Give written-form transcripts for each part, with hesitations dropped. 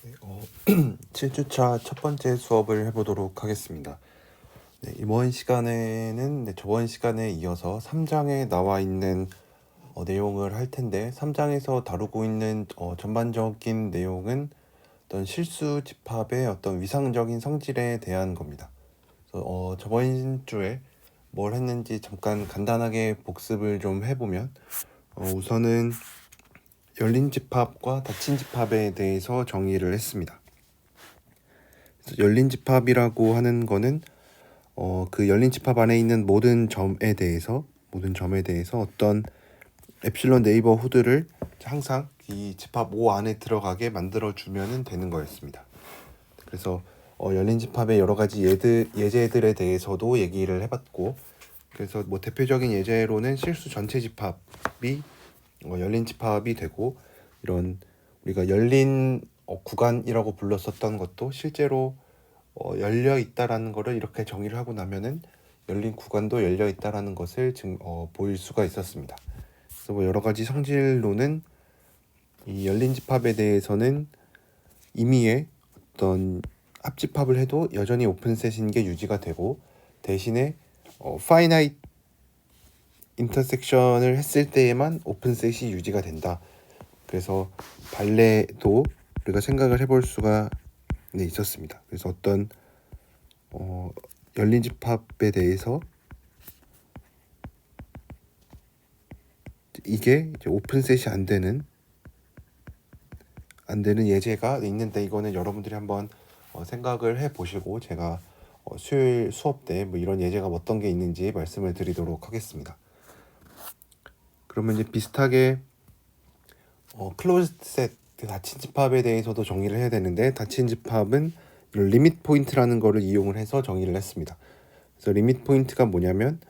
네, 7주차 첫 번째 수업을 해보도록 하겠습니다. 네, 이번 시간에는 저번 시간에 이어서 3장에 나와 있는 내용을 할 텐데 3장에서 다루고 있는 전반적인 내용은 어떤 실수 집합의 어떤 위상적인 성질에 대한 겁니다. 그래서 저번 주에 뭘 했는지 잠깐 간단하게 복습을 좀 해보면 우선은 열린 집합과 닫힌 집합에 대해서 정의를 했습니다. 그래서 열린 집합이라고 하는 거는 그 열린 집합 안에 있는 모든 점에 대해서 어떤 엡실론 네이버후드를 항상 이 집합 O 안에 들어가게 만들어 주면 되는 거였습니다. 그래서 열린 집합의 여러 가지 예제들에 대해서도 얘기를 해봤고, 그래서 뭐 대표적인 예제로는 실수 전체 집합이 열린 집합이 되고, 이런 우리가 열린 구간이라고 불렀었던 것도 실제로 열려 있다라는 거를 이렇게 정의를 하고 나면은 열린 구간도 열려 있다라는 것을 보일 수가 있었습니다. 그래서 뭐 여러 가지 성질로는 이 열린 집합에 대해서는 임의의 어떤 합집합을 해도 여전히 오픈셋인 게 유지가 되고, 대신에 파이나이트 인터섹션을 했을 때에만 오픈셋이 유지가 된다. 그래서 발레도 우리가 생각을 해볼 수가 있었습니다. 그래서 어떤 열린 집합에 대해서 이게 이제 오픈셋이 안 되는 예제가 있는데, 이거는 여러분들이 한번 생각을 해보시고 제가 수요일 수업 때 뭐 이런 예제가 어떤 게 있는지 말씀을 드리도록 하겠습니다. 그러면 이제 비슷하게 클로즈드 셋, 닫힌 집합에 대해서도 정의를 해야 되는데, 닫힌 집합은 이런 리밋 포인트라는 거를 이용을 해서 정의를 했습니다. 그래서 리밋 포인트가 뭐냐면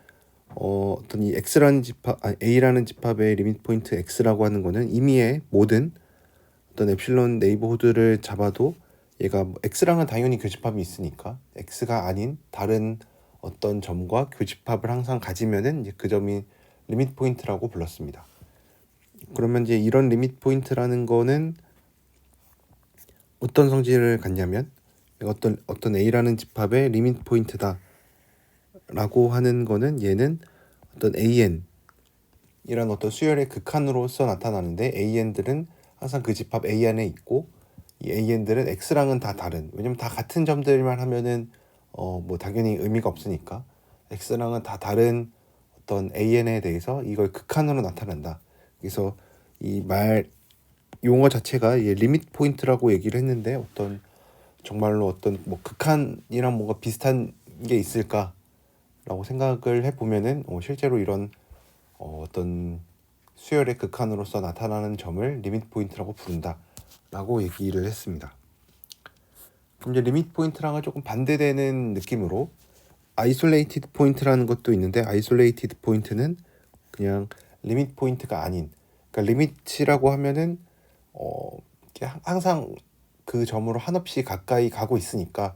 어떤 이 x라는 집합, a라는 집합의 리밋 포인트 x라고 하는 거는 임의의 모든 어떤 엡실론 네이버후드를 잡아도 얘가 x랑은 당연히 교집합이 있으니까 x가 아닌 다른 어떤 점과 교집합을 항상 가지면은 이제 그 점이 리밋 포인트라고 불렀습니다. 그러면 이제 이런 리밋 포인트라는 거는 어떤 성질을 갖냐면 어떤 a라는 집합의 리밋 포인트다 라고 하는 거는, 얘는 어떤 an 이란 어떤 수열의 극한으로서 나타나는데, an들은 항상 그 집합 a 안에 있고, 이 an들은 x랑은 다 다른, 왜냐면 다 같은 점들만 하면은 뭐 당연히 의미가 없으니까 x랑은 다 다른 어떤 an에 대해서 이걸 극한으로 나타낸다. 그래서 이 말 용어 자체가 리밋 포인트라고 얘기를 했는데, 어떤 정말로 어떤 뭐 극한이랑 뭔가 비슷한 게 있을까라고 생각을 해보면은 실제로 이런 어떤 수열의 극한으로서 나타나는 점을 리밋 포인트라고 부른다라고 얘기를 했습니다. 그럼 이제 리밋 포인트랑은 조금 반대되는 느낌으로 아이솔레이티드 포인트라는 것도 있는데, 아이솔레이티드 포인트는 그냥 리밋 포인트가 아닌, 그러니까 리밋이라고 하면은 항상 그 점으로 한없이 가까이 가고 있으니까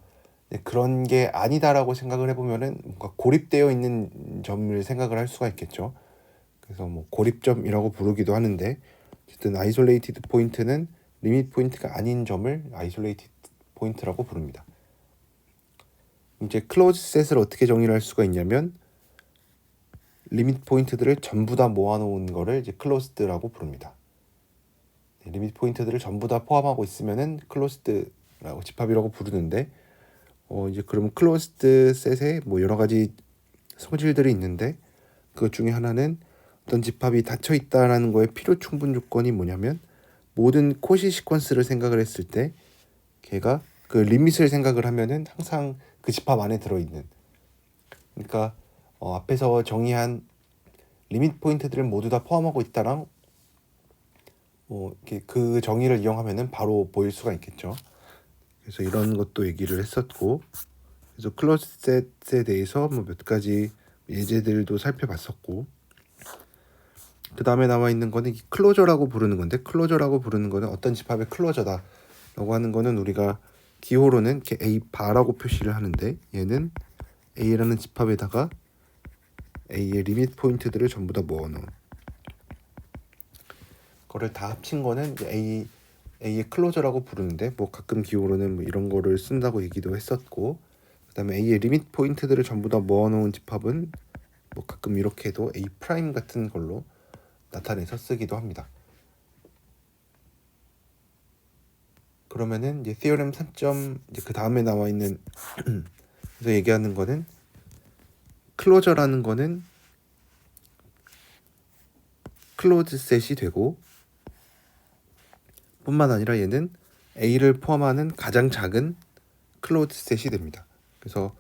그런 게 아니다라고 생각을 해보면은 뭔가 고립되어 있는 점을 생각을 할 수가 있겠죠. 그래서 뭐 고립점이라고 부르기도 하는데, 어쨌든 아이솔레이티드 포인트는 리밋 포인트가 아닌 점을 아이솔레이티드 포인트라고 부릅니다. 이제 클로즈 셋을 어떻게 정의를 할 수가 있냐면, 리밋 포인트들을 전부 다 모아놓은 거를 이제 클로즈드라고 부릅니다. 리밋 포인트들을 전부 다 포함하고 있으면은 클로즈드라고 집합이라고 부르는데, 이제 그러면 클로즈드 셋에 뭐 여러 가지 성질들이 있는데, 그것 중에 하나는 어떤 집합이 닫혀 있다라는 거의 필요 충분 조건이 뭐냐면, 모든 코시 시퀀스를 생각을 했을 때 걔가 그 리밋을 생각을 하면은 항상 그 집합 안에 들어있는, 그러니까 앞에서 정의한 리밋 포인트들을 모두 다 포함하고 있다랑 이렇게 그 정의를 이용하면은 바로 보일 수가 있겠죠. 그래서 이런 것도 얘기를 했었고, 그래서 클로즈 셋에 대해서 뭐 몇 가지 예제들도 살펴봤었고, 그 다음에 나와 있는 거는 클로저라고 부르는 건데, 클로저라고 부르는 거는 어떤 집합의 클로저다 라고 하는 거는 우리가 기호로는 이렇게 A 바라고 표시를 하는데, 얘는 A라는 집합에다가 A의 리밋 포인트들을 전부 다 모아놓은 거를 다 합친 거는 A A의 클로저라고 부르는데 뭐 가끔 기호로는 뭐 이런 거를 쓴다고 얘기도 했었고, 그다음에 A의 리밋 포인트들을 전부 다 모아놓은 집합은 뭐 가끔 이렇게도 A 프라임 같은 걸로 나타내서 쓰기도 합니다. 그러면은 이제 theorem 3점 이제 그 다음에 나와 있는 그래서 얘기하는 거는 클로저라는 거는 클로즈 셋이 되고, 뿐만 아니라 얘는 A를 포함하는 가장 작은 클로즈 셋이 됩니다. 그래서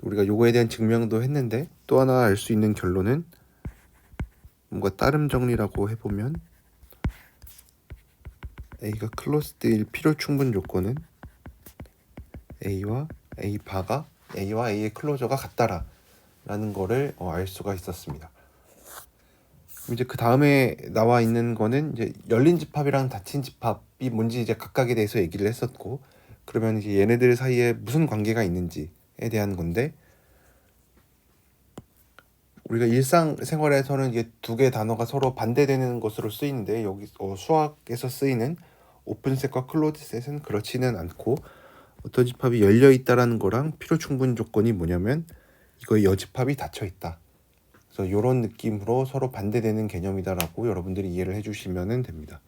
우리가 요거에 대한 증명도 했는데, 또 하나 알 수 있는 결론은 뭔가 따름 정리라고 해보면 A가 클로즈드일 필요 충분 조건은 A와 A 바가 A와 A의 클로저가 같다라 라는 거를 알 수가 있었습니다. 이제 그 다음에 나와 있는 거는 이제 열린 집합이랑 닫힌 집합이 뭔지 이제 각각에 대해서 얘기를 했었고, 그러면 이제 얘네들 사이에 무슨 관계가 있는지에 대한 건데, 우리가 일상생활에서는 이게 두 개 단어가 서로 반대되는 것으로 쓰이는데, 여기 수학에서 쓰이는 오픈셋과 클로즈셋은 그렇지는 않고, 어떤 집합이 열려 있다라는 거랑 필요 충분 조건이 뭐냐면 이거의 여집합이 닫혀 있다. 그래서 이런 느낌으로 서로 반대되는 개념이다라고 여러분들이 이해를 해주시면 됩니다.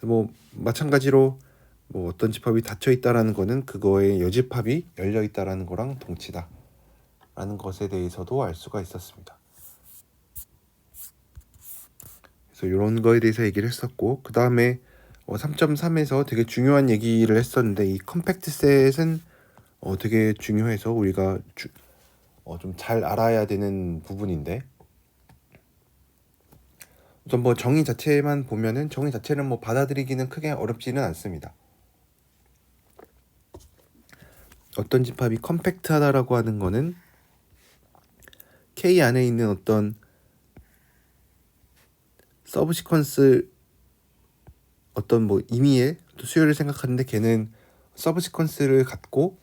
뭐 마찬가지로 뭐 어떤 집합이 닫혀 있다라는 거는 그거의 여집합이 열려 있다라는 거랑 동치다라는 것에 대해서도 알 수가 있었습니다. 그래서 이런 거에 대해서 얘기를 했었고, 그 다음에 3.3에서 되게 중요한 얘기를 했었는데, 이 컴팩트 셋은 되게 중요해서 우리가 좀 잘 알아야 되는 부분인데, 우선 뭐 정의 자체만 보면은 정의 자체는 뭐 받아들이기는 크게 어렵지는 않습니다. 어떤 집합이 컴팩트하다라고 하는 거는 K 안에 있는 어떤 서브 시퀀스 어떤 뭐 임의의 수열을 생각하는데, 걔는 서브 시퀀스를 갖고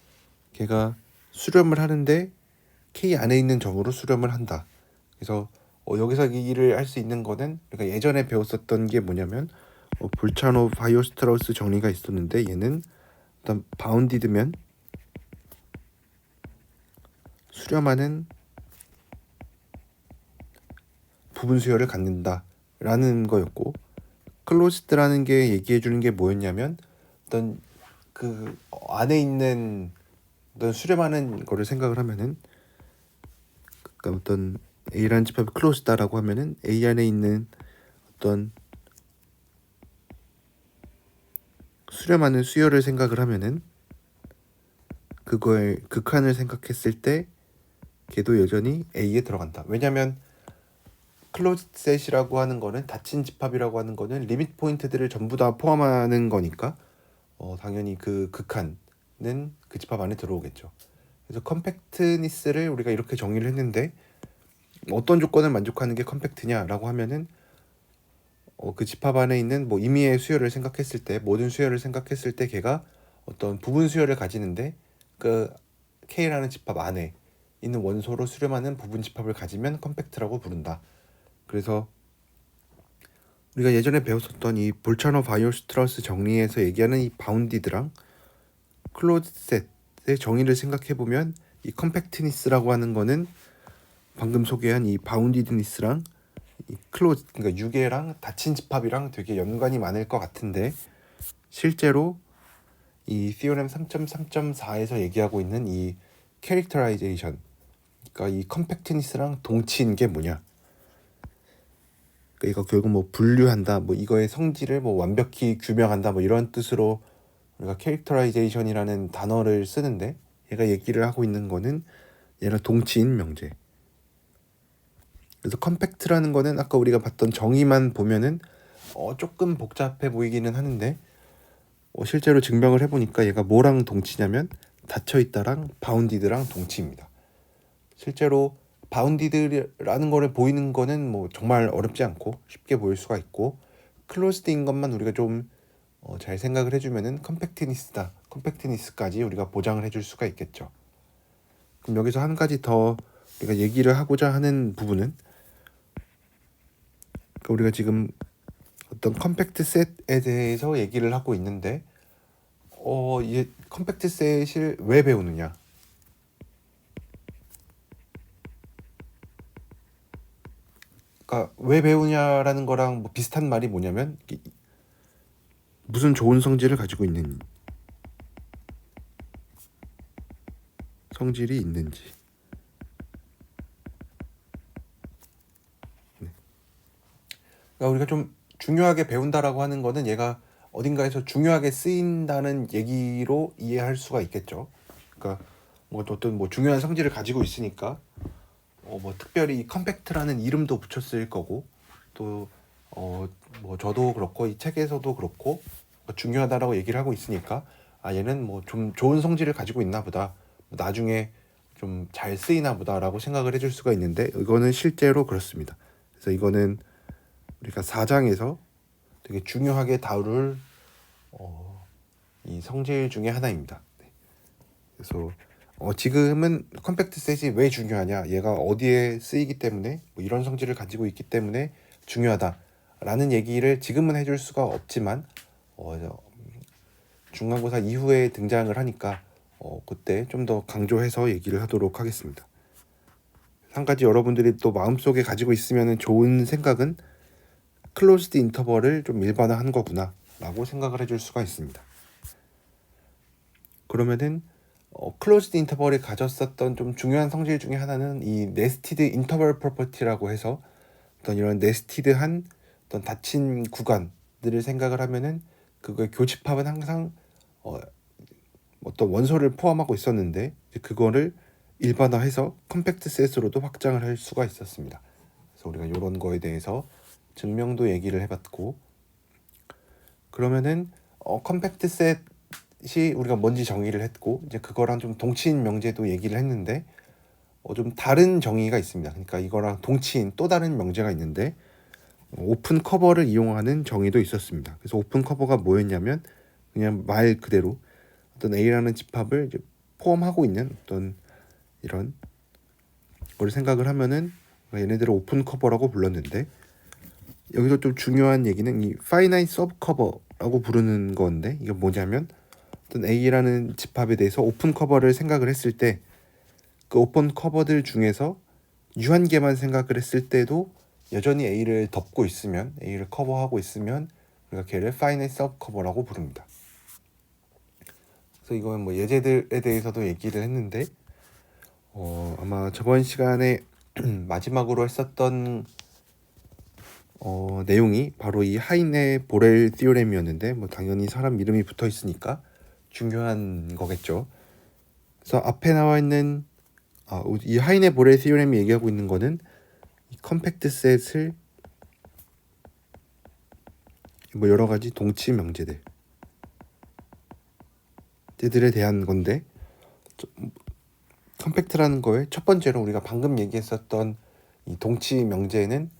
걔가 수렴을 하는데 K 안에 있는 점으로 수렴을 한다. 그래서 여기서 얘기를 할 수 있는 거는, 그러니까 예전에 배웠었던 게 뭐냐면 볼차노 바이오스트라우스 정리가 있었는데, 얘는 일단 바운디드면 수렴하는 부분 수열을 갖는다라는 거였고, 클로즈드라는 게 얘기해 주는 게 뭐였냐면 어떤 그 안에 있는 어떤 수렴하는 거를 생각을 하면은, 그러니까 어떤 A라는 집합이 클로즈다라고 하면은 A 안에 있는 어떤 수렴하는 수열을 생각을 하면은 그거의 극한을 생각했을 때 걔도 여전히 A에 들어간다. 왜냐면 클로즈드 셋이라고 하는 거는, 닫힌 집합이라고 하는 거는 리밋 포인트들을 전부 다 포함하는 거니까 당연히 그 극한은 그 집합 안에 들어오겠죠. 그래서 컴팩트니스를 우리가 이렇게 정의를 했는데, 어떤 조건을 만족하는 게 컴팩트냐라고 하면은 그 집합 안에 있는 뭐 임의의 수열을 생각했을 때, 모든 수열을 생각했을 때 걔가 어떤 부분 수열을 가지는데, 그 K라는 집합 안에 있는 원소로 수렴하는 부분 집합을 가지면 컴팩트라고 부른다. 그래서 우리가 예전에 배웠었던 이 볼차노 바이오스트라우스 정리에서 얘기하는 이 바운디드랑 클로즈 셋의 정의를 생각해 보면, 이 컴팩트니스라고 하는 거는 방금 소개한 이 바운디드니스랑 이 클로즈, 그러니까 유계랑 닫힌 집합이랑 되게 연관이 많을 것 같은데, 실제로 이 theorem 3.3.4에서 얘기하고 있는 이 캐릭터라이제이션, 그러니까 이 컴팩트니스랑 동치인 게 뭐냐? 그러니까 이거 결국 뭐 분류한다, 뭐 이거의 성질을 뭐 완벽히 규명한다, 뭐 이런 뜻으로 우리가 캐릭터라이제이션이라는 단어를 쓰는데, 얘가 얘기를 하고 있는 거는 얘랑 동치인 명제. 그래서 컴팩트라는 거는 아까 우리가 봤던 정의만 보면은 조금 복잡해 보이기는 하는데, 실제로 증명을 해보니까 얘가 뭐랑 동치냐면 닫혀있다랑 바운디드랑 동치입니다. 실제로 바운디드라는 거를 보이는 거는 뭐 정말 어렵지 않고 쉽게 보일 수가 있고, 클로즈드인 것만 우리가 좀 잘 생각을 해주면은 컴팩트니스까지 우리가 보장을 해줄 수가 있겠죠. 그럼 여기서 한 가지 더 우리가 얘기를 하고자 하는 부분은, 그러니까 우리가 지금 어떤 컴팩트 셋에 대해서 얘기를 하고 있는데 이 컴팩트 셋을 왜 배우느냐? 그러니까 왜 배우냐라는 거랑 뭐 비슷한 말이 뭐냐면 무슨 좋은 성질을 가지고 있는 성질이 있는지. 그러니까 우리가 좀 중요하게 배운다라고 하는 거는 얘가 어딘가에서 중요하게 쓰인다는 얘기로 이해할 수가 있겠죠. 그러니까 뭐 어떤 뭐 중요한 성질을 가지고 있으니까 뭐 특별히 컴팩트라는 이름도 붙였을 거고 또 뭐 저도 그렇고 이 책에서도 그렇고 중요하다라고 얘기를 하고 있으니까 얘는 뭐 좀 좋은 성질을 가지고 있나 보다, 나중에 좀 잘 쓰이나 보다라고 생각을 해줄 수가 있는데 이거는 실제로 그렇습니다. 그래서 이거는 우리가 4장에서 되게 중요하게 다룰 이 성질 중에 하나입니다. 그래서 지금은 컴팩트 셋이 왜 중요하냐, 얘가 어디에 쓰이기 때문에 뭐 이런 성질을 가지고 있기 때문에 중요하다라는 얘기를 지금은 해줄 수가 없지만 중간고사 이후에 등장을 하니까 그때 좀 더 강조해서 얘기를 하도록 하겠습니다. 한 가지 여러분들이 또 마음속에 가지고 있으면 좋은 생각은 클로즈드 인터벌을 좀 일반화한 거구나 라고 생각을 해줄 수가 있습니다. 그러면은 클로즈드 인터벌이 가졌었던 좀 중요한 성질 중에 하나는 이 네스티드 인터벌 프로퍼티라고 해서 어떤 이런 네스티드한 어떤 닫힌 구간들을 생각을 하면은 그거의 교집합은 항상 어떤 원소를 포함하고 있었는데 그거를 일반화해서 컴팩트 셋으로도 확장을 할 수가 있었습니다. 그래서 우리가 이런 거에 대해서 증명도 얘기를 해봤고, 그러면은 컴팩트 셋이 우리가 뭔지 정의를 했고 이제 그거랑 좀 동치인 명제도 얘기를 했는데 좀 다른 정의가 있습니다. 그러니까 이거랑 동치인 또 다른 명제가 있는데 오픈 커버를 이용하는 정의도 있었습니다. 그래서 오픈 커버가 뭐였냐면 그냥 말 그대로 어떤 A라는 집합을 이제 포함하고 있는 어떤 이런 걸 생각을 하면은 얘네들을 오픈 커버라고 불렀는데, 여기서 좀 중요한 얘기는 이 finite sub cover라고 부르는 건데 이게 뭐냐면 어떤 A라는 집합에 대해서 오픈 커버를 생각을 했을 때 그 오픈 커버들 중에서 유한계만 생각을 했을 때도 여전히 A를 덮고 있으면, A를 커버하고 있으면 우리가 걔를 finite sub cover라고 부릅니다. 그래서 이건 뭐 예제들에 대해서도 얘기를 했는데 아마 저번 시간에 마지막으로 했었던 내용이 바로 이 하인의 보렐 티오렘이었는데 뭐 당연히 사람 이름이 붙어 있으니까 중요한 거겠죠. 그래서 앞에 나와 있는 이 하인의 보렐 티오렘이 얘기하고 있는 거는 이 컴팩트 셋을 뭐 여러 가지 동치 명제들에 대한 건데, 컴팩트라는 거에 첫 번째로 우리가 방금 얘기했었던 이 동치 명제는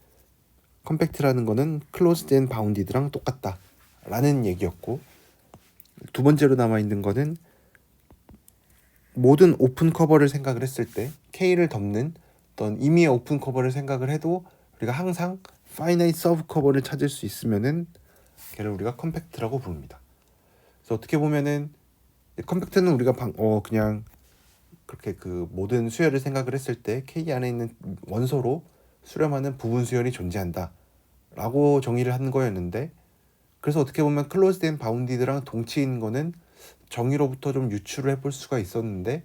컴팩트라는 거는 closed and bounded랑 똑같다 라는 얘기였고, 두 번째로 남아있는 거는 모든 오픈 커버를 생각을 했을 때 K를 덮는 어떤 임의의 오픈 커버를 생각을 해도 우리가 항상 finite sub 커버를 찾을 수 있으면은 걔를 우리가 컴팩트라고 부릅니다. 그래서 어떻게 보면은 컴팩트는 우리가 그냥 그렇게 그 모든 수열을 생각을 했을 때 K 안에 있는 원소로 수렴하는 부분 수열이 존재한다 라고 정의를 한 거였는데, 그래서 어떻게 보면 클로즈드 앤 바운디드랑 동치인 거는 정의로부터 좀 유추를 해볼 수가 있었는데,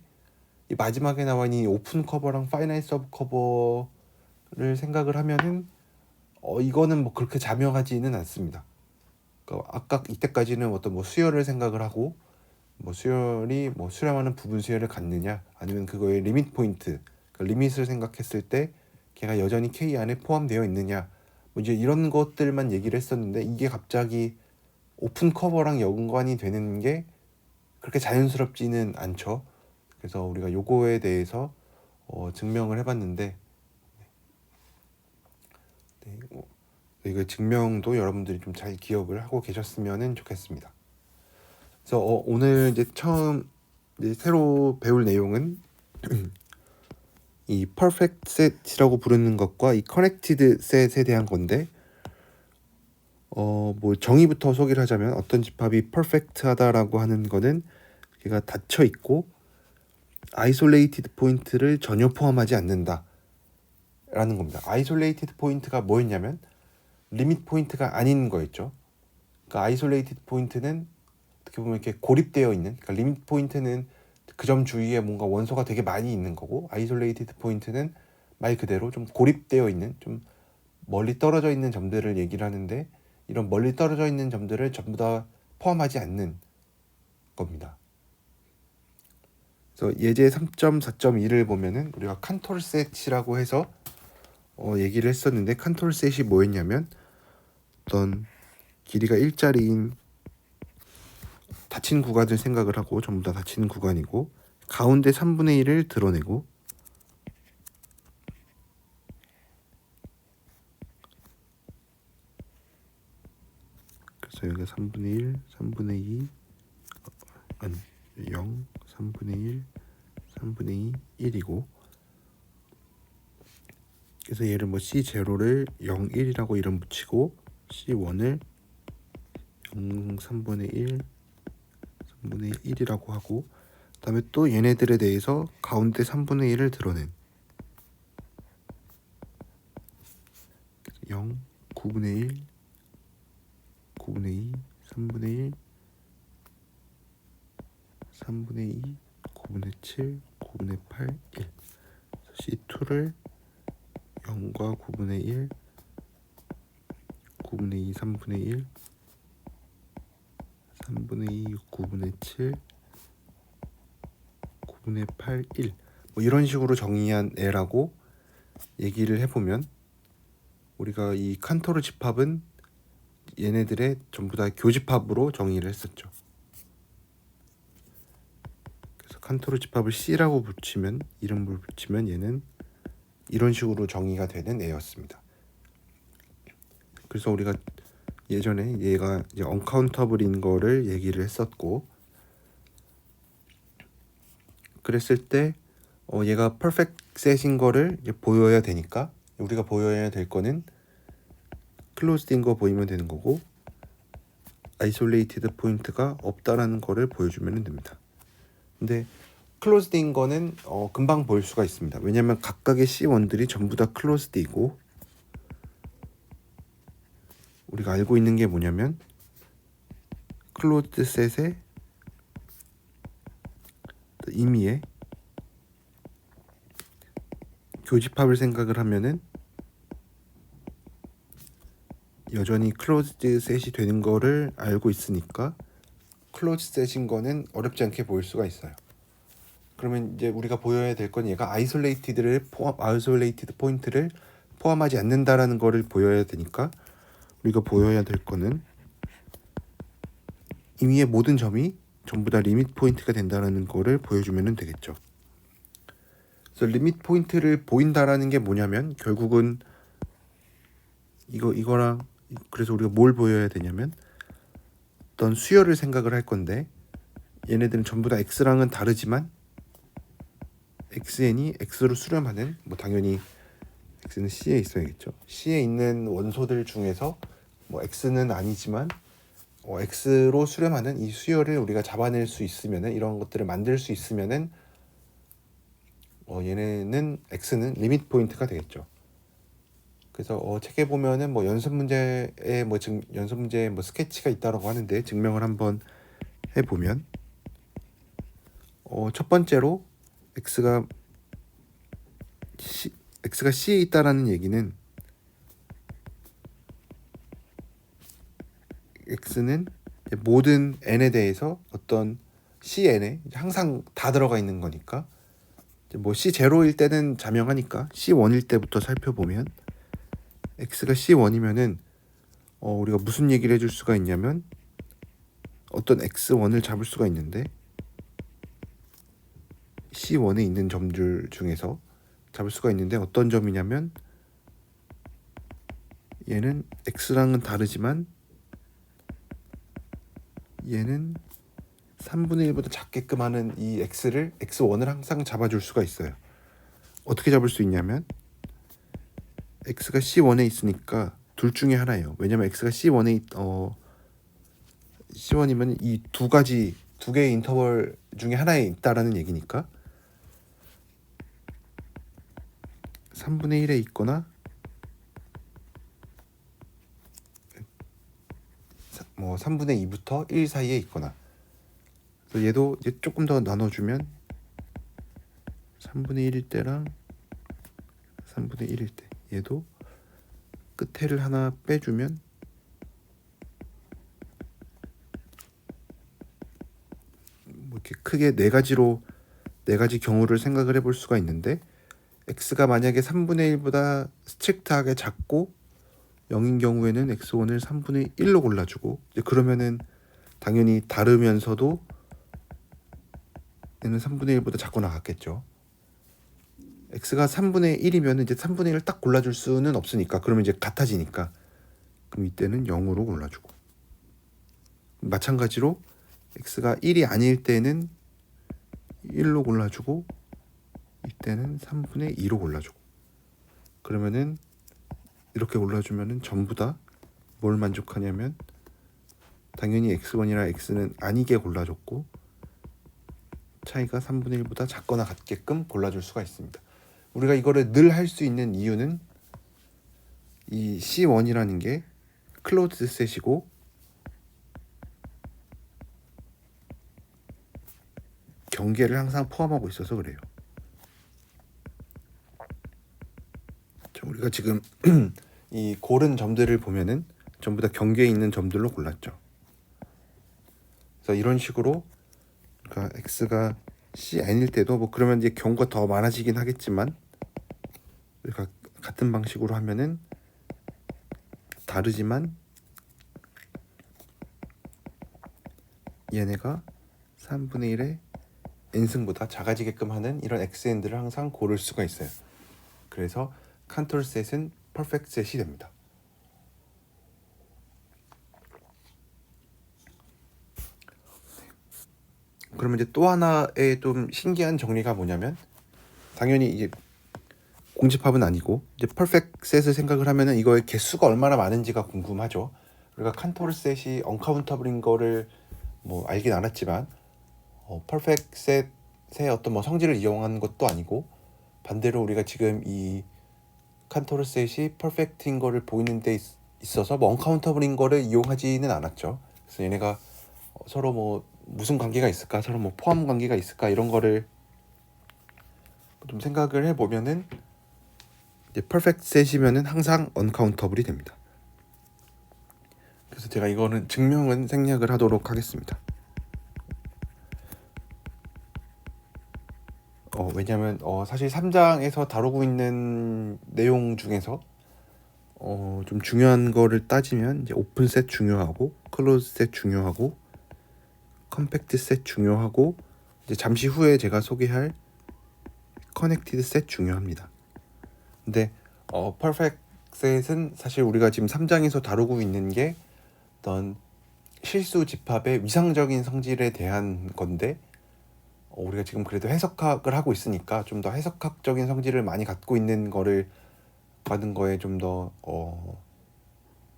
이 마지막에 나와 있는 이 오픈 커버랑 파이나이트 서브 커버를 생각을 하면은 이거는 뭐 그렇게 자명하지는 않습니다. 그러니까 아까 이때까지는 어떤 뭐 수열을 생각을 하고 뭐 수열이 뭐 수렴하는 부분 수열을 갖느냐 아니면 그거의 리밋 포인트, 그 리밋을 생각했을 때 걔가 여전히 K 안에 포함되어 있느냐 뭐 이제 이런 것들만 얘기를 했었는데, 이게 갑자기 오픈 커버랑 연관이 되는 게 그렇게 자연스럽지는 않죠. 그래서 우리가 요거에 대해서 증명을 해봤는데 이거 증명도 여러분들이 좀 잘 기억을 하고 계셨으면 좋겠습니다. 그래서 오늘 이제 처음 이제 새로 배울 내용은 이 perfect set이라고 부르는 것과 이 connected set에 대한 건데, 뭐 정의부터 소개를 하자면 어떤 집합이 퍼펙트하다라고 하는 거는 걔가 닫혀 있고 아이솔레이티드 포인트를 전혀 포함하지 않는다 라는 겁니다. 아이솔레이티드 포인트가 뭐였냐면 리밋 포인트가 아닌 거였죠. 그러니까 아이솔레이티드 포인트는 어떻게 보면 이렇게 고립되어 있는, 그러니까 리밋 포인트는 그 점 주위에 뭔가 원소가 되게 많이 있는 거고, 아이솔레이티드 포인트는 말 그대로 좀 고립되어 있는, 좀 멀리 떨어져 있는 점들을 얘기를 하는데, 이런 멀리 떨어져 있는 점들을 전부 다 포함하지 않는 겁니다. 그래서 예제 3.4.2를 보면은 우리가 칸톨셋이라고 해서 얘기를 했었는데, 칸톨셋이 뭐였냐면 어떤 길이가 1짜리인 닫힌 구간을 생각을 하고, 전부 다 닫힌 구간이고, 가운데 3분의 1을 드러내고, 그래서 여기가 3분의 1, 3분의 2, 0, 3분의 1, 3분의 2, 1이고, 그래서 얘를 뭐 C0를 0, 1이라고 이름 붙이고, C1을 0, 3분의 1, 3분의 1이라고 하고, 그 다음에 또 얘네들에 대해서 가운데 3분의 1을 드러낸 0, 9분의 1, 9분의 2, 3분의 1, 3분의 2, 9분의 7, 9분의 8, 1. C2를 0과 9분의 1, 9분의 2, 3분의 1, 3분의 2, 9분의 7, 9분의 8, 1. 뭐 이런 식으로 정의한 애라고 얘기를 해보면, 우리가 이 칸토르 집합은 얘네들의 전부 다 교집합으로 정의를 했었죠. 그래서 칸토르 집합을 C라고 붙이면, 이름을 붙이면 얘는 이런 식으로 정의가 되는 애였습니다. 그래서 우리가 예전에 얘가 이제 언카운터블인 거를 얘기를 했었고, 그랬을 때 얘가 퍼펙트 셋인 거를 이제 보여야 되니까, 우리가 보여야 될 거는 클로즈드인 거 보이면 되는 거고, 아이솔레이티드 포인트가 없다라는 거를 보여주면 됩니다. 근데 클로즈드인 거는 금방 보일 수가 있습니다. 왜냐면 각각의 C1들이 전부 다 클로즈드이고, 우리가 알고 있는 게 뭐냐면 클로즈드 셋의 임의의 교집합을 생각을 하면은 여전히 클로즈드 셋이 되는 거를 알고 있으니까 클로즈드 셋인 거는 어렵지 않게 보일 수가 있어요. 그러면 이제 우리가 보여야 될 건 얘가 아이솔레이티드 포인트를 포함하지 않는다라는 거를 보여야 되니까, 우리가 보여야 될 거는 임의의 모든 점이 전부 다 리밋 포인트가 된다라는 거를 보여주면 되겠죠. 그래서 리밋 포인트를 보인다라는 게 뭐냐면 결국은 이거랑, 그래서 우리가 뭘 보여야 되냐면 어떤 수열을 생각을 할 건데, 얘네들은 전부 다 x랑은 다르지만 xn이 x로 수렴하는, 뭐 당연히 x는 C에 있어야겠죠. C에 있는 원소들 중에서 뭐 x는 아니지만 x로 수렴하는 이 수열을 우리가 잡아낼 수 있으면은, 이런 것들을 만들 수 있으면은 얘네는 x는 리밋 포인트가 되겠죠. 그래서 책에 보면은 뭐 연습 문제에 연습 문제에 스케치가 있다라고 하는데, 증명을 한번 해보면 첫 번째로 x가 C에 있다라는 얘기는 x는 모든 n에 대해서 어떤 cn에 항상 다 들어가 있는 거니까, 뭐 C0일 때는 자명하니까 C1일 때부터 살펴보면 x가 C1이면은 우리가 무슨 얘기를 해줄 수가 있냐면 어떤 x1을 잡을 수가 있는데, C1에 있는 점들 중에서 잡을 수가 있는데 어떤 점이냐면, 얘는 x랑은 다르지만 얘는 3분의 1보다 작게끔 하는 이 x1을 항상 잡아줄 수가 있어요. 어떻게 잡을 수 있냐면 x가 C1에 있으니까 둘 중에 하나예요. 왜냐면 x가 C1이면 이 두 개의 인터벌 중에 하나에 있다라는 얘기니까 3분의 1에 있거나 뭐 3분의 2부터 1 사이에 있거나. 그래서 얘도 이제 조금 더 나눠주면 3분의 1일 때랑 3분의 1일 때, 얘도 끝에를 하나 빼주면 뭐 이렇게 크게 네 가지 경우를 생각을 해볼 수가 있는데, x가 만약에 3분의 1보다 스트릭트하게 작고 0인 경우에는 x1을 3분의 1로 골라주고, 이제 그러면은 당연히 다르면서도 얘는 3분의 1보다 작거나 같겠죠. x가 3분의 1이면 이제 3분의 1을 딱 골라줄 수는 없으니까, 그러면 이제 같아지니까, 그럼 이때는 0으로 골라주고, 마찬가지로 x가 1이 아닐 때는 1로 골라주고, 이때는 3분의 2로 골라주고. 그러면은 이렇게 골라주면은 전부 다 뭘 만족하냐면, 당연히 x1이랑 x는 아니게 골라줬고 차이가 3분의 1보다 작거나 같게끔 골라줄 수가 있습니다. 우리가 이거를 늘 할 수 있는 이유는 이 C1이라는 게 클로즈드 셋이고 경계를 항상 포함하고 있어서 그래요. 우리가 지금 이 고른 점들을 보면은 전부 다 경계에 있는 점들로 골랐죠. 그래서 이런 식으로, 그러니까 x가 Cn일 때도 뭐 그러면 이제 경우가 더 많아지긴 하겠지만, 우리가 같은 방식으로 하면은 다르지만 얘네가 3분의 1의 n승보다 작아지게끔 하는 이런 xn들을 항상 고를 수가 있어요. 그래서 컨트롤 셋은 퍼펙트 셋이 됩니다. 그러면 이제 또 하나의 좀 신기한 정리가 뭐냐면, 당연히 이게 공집합은 아니고 이제 퍼펙트 셋을 생각을 하면은 이거의 개수가 얼마나 많은지가 궁금하죠. 우리가 컨트롤 셋이 언카운터블인 거를 뭐 알긴 알았지만, 퍼펙트 셋의 어떤 뭐 성질을 이용한 것도 아니고, 반대로 우리가 지금 이 컨트롤 셋이 퍼펙트인 거를 보이는 데 있어서 뭐 언카운터블인 거를 이용하지는 않았죠. 그래서 얘네가 서로 뭐 무슨 관계가 있을까, 서로 뭐 포함 관계가 있을까, 이런 거를 좀 생각을 해보면은 이제 퍼펙트 셋이면은 항상 언카운터블이 됩니다. 그래서 제가 이거는 증명은 생략을 하도록 하겠습니다. 왜냐면 사실 3장에서 다루고 있는 내용 중에서 좀 중요한 거를 따지면 이제 오픈 셋 중요하고, 클로즈 셋 중요하고, 컴팩트 셋 중요하고, 이제 잠시 후에 제가 소개할 커넥티드 셋 중요합니다. 근데 퍼펙트 셋은 사실 우리가 지금 3장에서 다루고 있는 게 어떤 실수 집합의 위상적인 성질에 대한 건데, 우리가 지금 그래도 해석학을 하고 있으니까 좀 더 해석학적인 성질을 많이 갖고 있는 거를 받은 거에 좀 더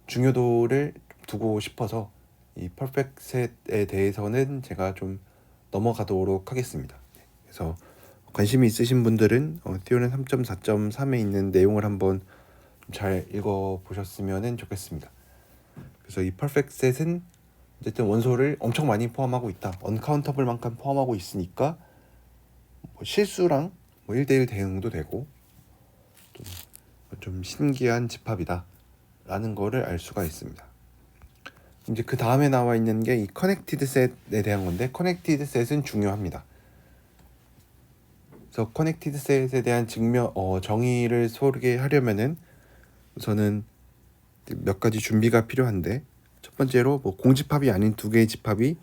중요도를 두고 싶어서 이 퍼펙트 셋에 대해서는 제가 좀 넘어가도록 하겠습니다. 그래서 관심이 있으신 분들은 티오렌 3.4.3에 있는 내용을 한번 잘 읽어보셨으면 좋겠습니다. 그래서 이 퍼펙트 셋은 어쨌든 원소를 엄청 많이 포함하고 있다, 언카운터블만큼 포함하고 있으니까 뭐 실수랑 뭐 1대1 대응도 되고 좀 신기한 집합이다 라는 거를 알 수가 있습니다. 이제 그 다음에 나와 있는 게 이 커넥티드 셋에 대한 건데, 커넥티드 셋은 중요합니다. 그래서 커넥티드 셋에 대한 정의를 소개하려면은 우선은 몇 가지 준비가 필요한데, 첫 번째로 뭐 공집합이 아닌 두 개의 집합이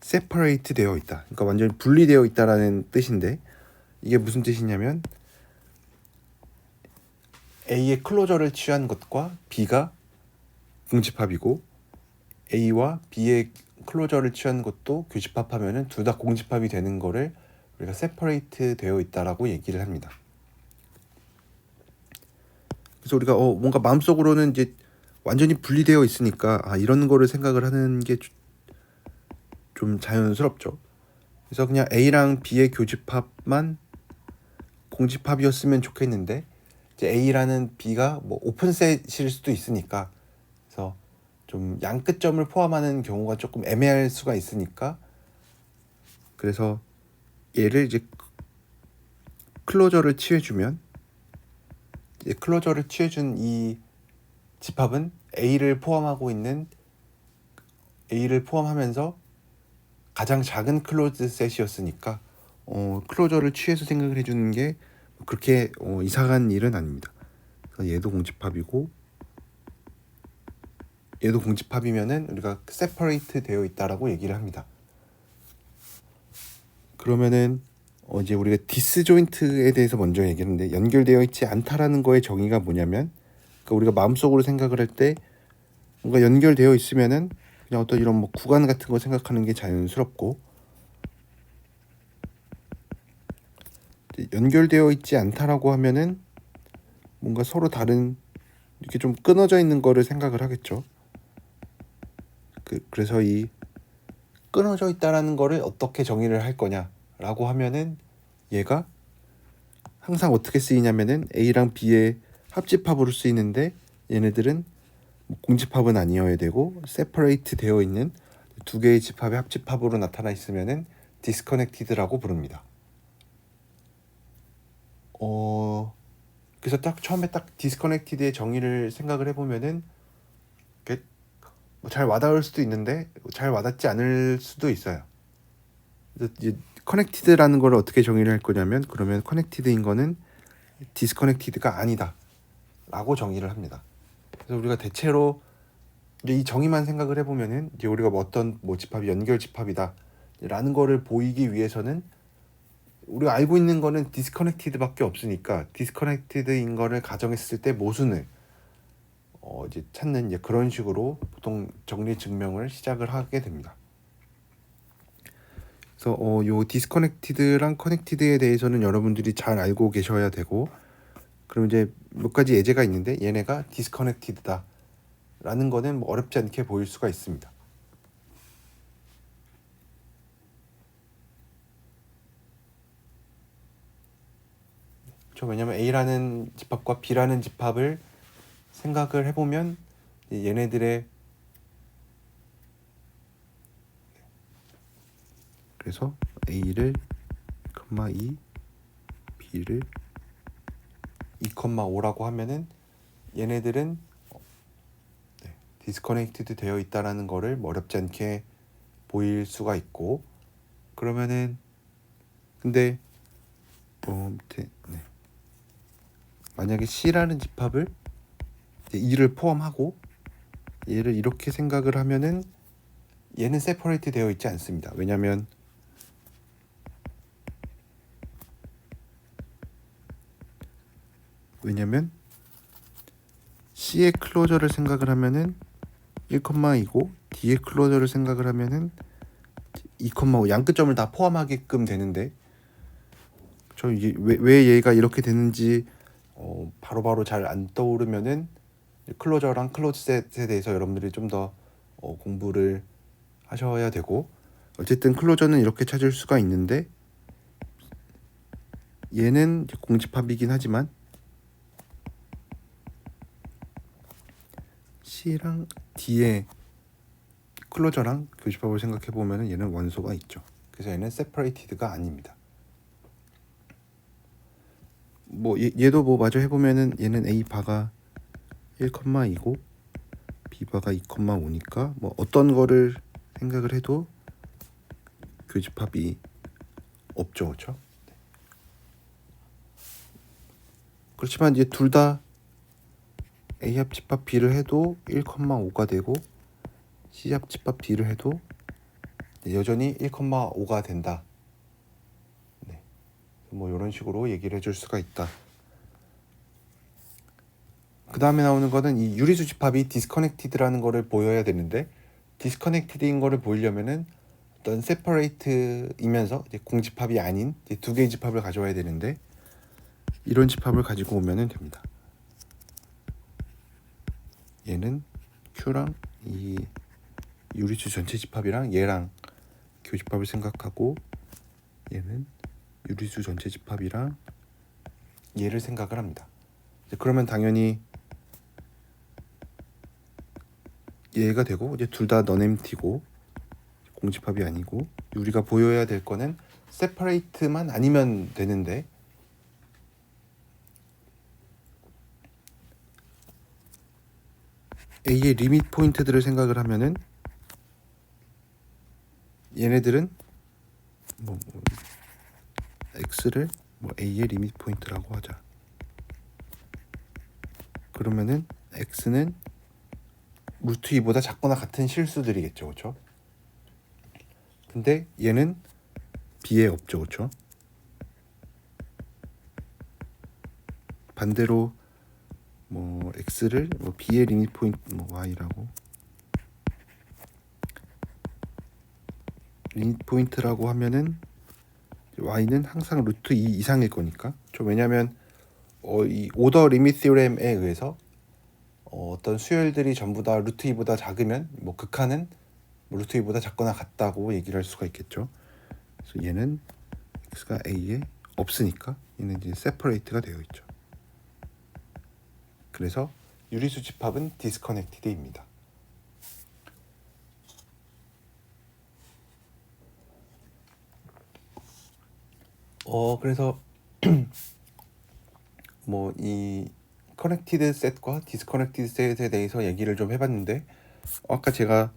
separate 되어 있다, 그러니까 완전히 분리되어 있다라는 뜻인데, 이게 무슨 뜻이냐면 A의 클로저를 취한 것과 B가 공집합이고, A와 B의 클로저를 취한 것도 교집합하면은 둘 다 공집합이 되는 거를 우리가 separate 되어 있다라고 얘기를 합니다. 그래서 우리가 뭔가 마음속으로는 이제 완전히 분리되어 있으니까 이런 거를 생각을 하는 게 좀 자연스럽죠. 그래서 그냥 A랑 B의 교집합만 공집합이었으면 좋겠는데 이제 A라는 B가 뭐 오픈셋일 수도 있으니까, 그래서 좀 양끝점을 포함하는 경우가 조금 애매할 수가 있으니까, 그래서 얘를 이제 클로저를 취해주면, 이제 클로저를 취해준 이 집합은 A를 포함하면서 가장 작은 클로즈 셋이었으니까 클로저를 취해서 생각을 해주는 게 그렇게 이상한 일은 아닙니다. 그래서 얘도 공집합이고 얘도 공집합이면은 우리가 세퍼레이트 되어 있다라고 얘기를 합니다. 그러면은 이제 우리가 디스조인트에 대해서 먼저 얘기했는데, 연결되어 있지 않다라는 거의 정의가 뭐냐면, 그러니까 우리가 마음속으로 생각을 할 때 뭔가 연결되어 있으면은 그냥 어떤 이런 뭐 구간 같은 거 생각하는 게 자연스럽고, 연결되어 있지 않다라고 하면은 뭔가 서로 다른, 이렇게 좀 끊어져 있는 거를 생각을 하겠죠. 그래서 이 끊어져 있다라는 거를 어떻게 정의를 할 거냐라고 하면은, 얘가 항상 어떻게 쓰이냐면은 A랑 B의 합집합으로 쓰이는데, 얘네들은 공집합은 아니어야 되고 세퍼레이트 되어 있는 두 개의 집합의 합집합으로 나타나 있으면은 디스커넥티드라고 부릅니다. 그래서 딱 처음에 딱 디스커넥티드의 정의를 생각을 해보면은 잘 와닿을 수도 있는데 잘 와닿지 않을 수도 있어요. 이제 커넥티드라는 걸 어떻게 정의를 할 거냐면, 그러면 커넥티드인 거는 디스커넥티드가 아니다 라고 정의를 합니다. 그래서 우리가 대체로 이제 이 정의만 생각을 해보면은, 이제 우리가 뭐 어떤 뭐 집합이 연결 집합이다 라는 거를 보이기 위해서는 우리가 알고 있는 거는 디스커넥티드밖에 없으니까, 디스커넥티드인 거를 가정했을 때 모순을 이제 찾는, 이제 그런 식으로 보통 정리 증명을 시작을 하게 됩니다. 그래서 요 디스커넥티드랑 커넥티드에 대해서는 여러분들이 잘 알고 계셔야 되고, 그럼 이제 몇 가지 예제가 있는데, 얘네가 디스커넥티드다 라는 거는 뭐 어렵지 않게 보일 수가 있습니다. 그렇죠? 왜냐면 A라는 집합과 B라는 집합을 생각을 해보면 얘네들의, 그래서 A를 2, B를 2,5라고 하면은 얘네들은 디스커넥티드 되어 있다라는 거를 어렵지 않게 보일 수가 있고, 그러면은 근데 만약에 C라는 집합을 2를 포함하고 얘를 이렇게 생각을 하면은 얘는 세퍼레이트 되어 있지 않습니다. 왜냐면 C의 클로저를 생각을 하면은 1,2고 D의 클로저를 생각을 하면은 2,5, 양끝점을 다 포함하게끔 되는데, 저 이게 왜 얘가 이렇게 되는지 바로바로 잘 안 떠오르면은 클로저랑 클로즈셋에 대해서 여러분들이 좀 더 공부를 하셔야 되고, 어쨌든 클로저는 이렇게 찾을 수가 있는데, 얘는 공집합이긴 하지만 C랑 D의 클로저랑 교집합을 생각해 보면 얘는 원소가 있죠. 그래서 얘는 세퍼레이티드가 아닙니다. 뭐 얘도 뭐 마저 해보면은 얘는 A 바가 1,2고 B 바가 2,5니까 뭐 어떤 거를 생각을 해도 교집합이 없죠, 그렇죠? 그렇지만 이제 둘 다 A 합집합 B를 해도 1,5가 되고 C 합집합 D를 해도 여전히 1,5가 된다. 네. 뭐 이런 식으로 얘기를 해줄 수가 있다. 그 다음에 나오는 거는 이 유리수 집합이 디스커넥티드라는 거를 보여야 되는데, 디스커넥티드인 거를 보이려면은 어떤 세퍼레이트이면서 이제 공집합이 아닌 이제 두 개의 집합을 가져와야 되는데, 이런 집합을 가지고 오면 됩니다. 얘는 Q랑 이 유리수 전체 집합이랑 얘랑 교집합을 생각하고 얘는 유리수 전체 집합이랑 얘를 생각을 합니다. 그러면 당연히 얘가 되고 이제 둘 다 non-empty고 공집합이 아니고 우리가 보여야 될 거는 separate만 아니면 되는데 A의 리밋 포인트들을 생각을 하면은 얘네들은 X를 A의 리밋 포인트라고 하자. 그러면은 X는 루트 2보다 작거나 같은 실수들이겠죠, 그렇죠? 근데 얘는 B에 없죠, 그렇죠? 반대로 X를 B의 리밋 포인트 Y라고 리밋 포인트라고 하면은 Y는 항상 루트 2 이상일 거니까. 왜냐면 이 오더 리밋 티오렘에 의해서 어떤 수열들이 전부 다 루트 2보다 작으면 극한은 루트 2보다 작거나 같다고 얘기를 할 수가 있겠죠. 그래서 얘는 X가 A에 없으니까 얘는 이제 separate가 되어 있죠. 그래서 유리수 집합은 disconnected입니다. 그래서 이 connected set과 disconnected set에 대해서 얘기를 좀 해봤는데 아까 제가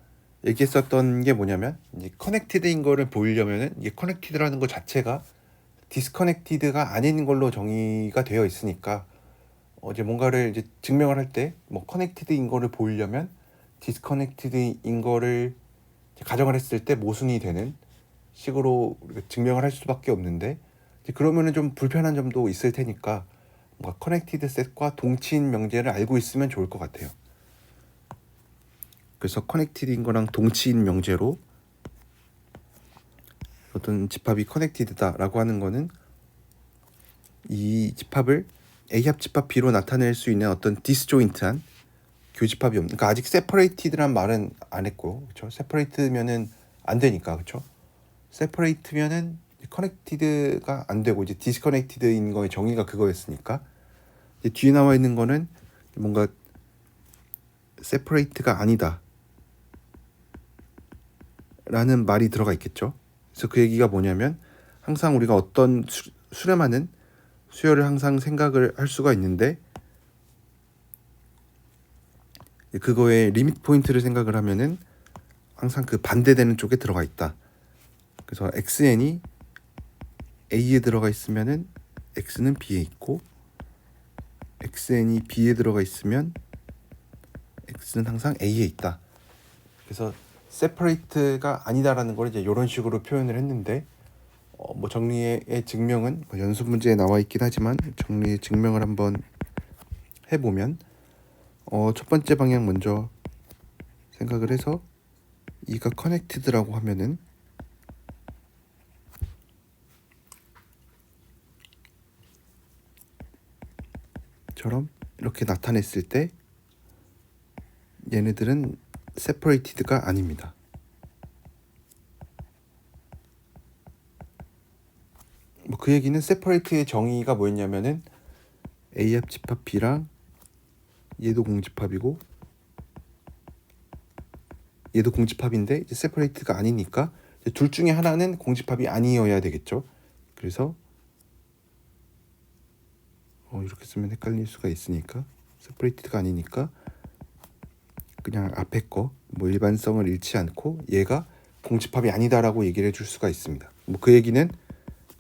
얘기했었던 게 뭐냐면 이제 connected인 거를 보이려면은 이게 connected라는 것 자체가 disconnected가 아닌 걸로 정의가 되어 있으니까 이제 뭔가를 이제 증명을 할 때 connected인 거를 보이려면 disconnected인 거를 가정을 했을 때 모순이 되는 식으로 증명을 할 수밖에 없는데 그러면은 좀 불편한 점도 있을 테니까 뭔가 커넥티드 셋과 동치인 명제를 알고 있으면 좋을 것 같아요. 그래서 커넥티드인 거랑 동치인 명제로 어떤 집합이 커넥티드다라고 하는 거는 이 집합을 A합 집합 B로 나타낼 수 있는 어떤 디스조인트한 교집합이 없는. 그러니까 아직 세퍼레이티드란 말은 안 했고, 그렇죠? 세퍼레이트면은 안 되니까, 그렇죠? 세퍼레이트면은 커넥티드가 안 되고 이제 디스커넥티드인 거의 정의가 그거였으니까 이제 뒤에 나와 있는 거는 뭔가 세퍼레이트가 아니다 라는 말이 들어가 있겠죠. 그래서 그 얘기가 뭐냐면 항상 우리가 어떤 수렴하는 수열을 항상 생각을 할 수가 있는데 그거의 리밋 포인트를 생각을 하면은 항상 그 반대되는 쪽에 들어가 있다. 그래서 xn이 a에 들어가 있으면은 x는 b에 있고 xn이 b에 들어가 있으면 x는 항상 a에 있다. 그래서 separate가 아니다라는 걸 이제 이런 식으로 표현을 했는데 정리의 증명은 연습 문제에 나와 있긴 하지만 정리의 증명을 한번 해보면 첫 번째 방향 먼저 생각을 해서 이가 connected라고 하면은 처럼 이렇게 나타냈을 때 얘네들은 separated가 아닙니다. 그 얘기는 separate의 정의가 뭐였냐면은 A합 집합 B랑 얘도 공집합이고 얘도 공집합인데 이제 separate가 아니니까 이제 둘 중에 하나는 공집합이 아니어야 되겠죠. 그래서 이렇게 쓰면 헷갈릴 수가 있으니까 separated가 아니니까 그냥 앞에 거 일반성을 잃지 않고 얘가 공집합이 아니다라고 얘기를 해줄 수가 있습니다. 그 얘기는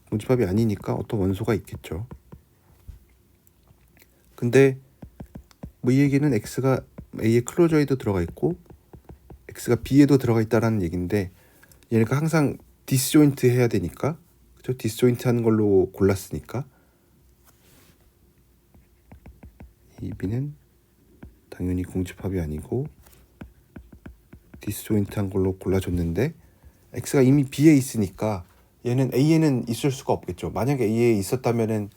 공집합이 아니니까 어떤 원소가 있겠죠. 근데 이 얘기는 x가 a의 클로저에도 들어가 있고 x가 b에도 들어가 있다라는 얘기인데 얘네가 항상 디스조인트 해야 되니까 그렇죠? 디스조인트 하는 걸로 골랐으니까 이 b는 당연히 공집합이 아니고 디스조인트한 걸로 골라줬는데 x가 이미 b에 있으니까 얘는 a에는 있을 수가 없겠죠. 만약에 a에 있었다면은